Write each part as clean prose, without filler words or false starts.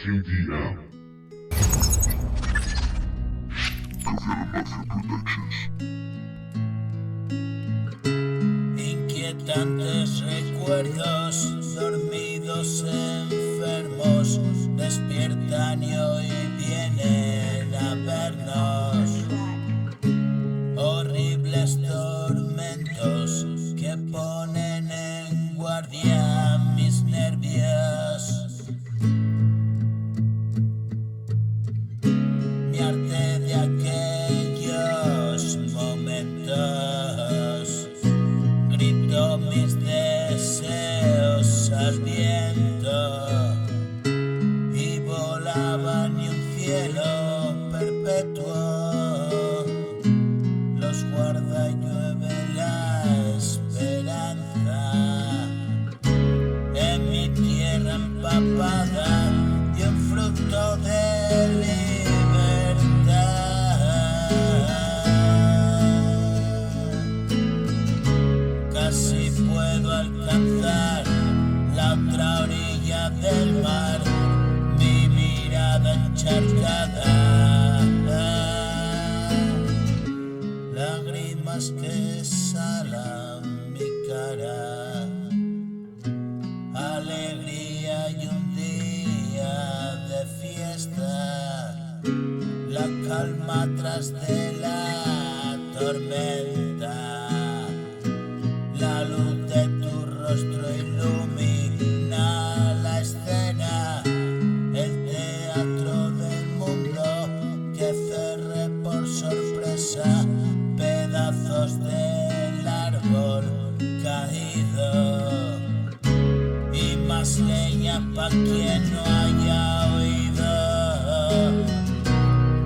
QDM. Inquietantes recuerdos, dormidos enfermos, despiertan y hoy vienen a vernos. Horribles tormentos que ponen en guardia mis nervios. Mi arte de aquellos momentos, grito mis deseos al viento y volaban y un cielo perpetuo los guarda y llueve la esperanza en mi tierra empapada y un fruto de libertad. Casi puedo alcanzar la otra orilla del mar, mi mirada encharcada, lágrimas que salan mi cara, alegría y un día de fiesta, la calma tras de la tormenta. La luz de tu rostro ilumina la escena, el teatro del mundo que cerré por sorpresa, pedazos del árbol caído y más leña pa' quien no haya oído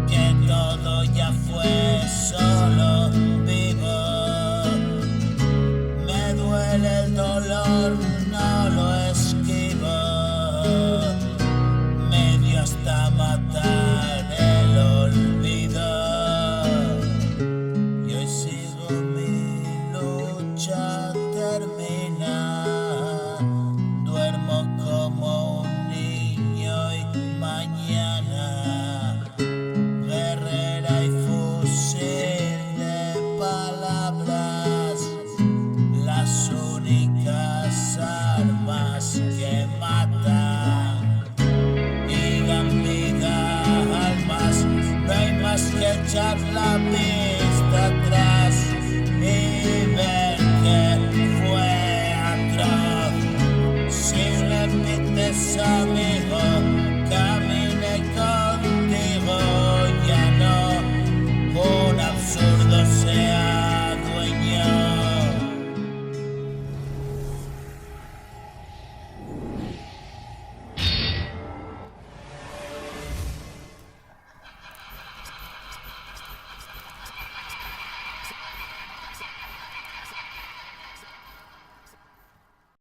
que todo ya fue solo vivo. El dolor no lo esquivo, me dio hasta matar el olvido y hoy sigo mi lucha termina, duermo como un niño y mañana guerrera y fusil de palabras, las únicas armas que matan. Digan vida, almas, no hay más que echar la vista atrás y ver que fue atroz. Si repites, amigo,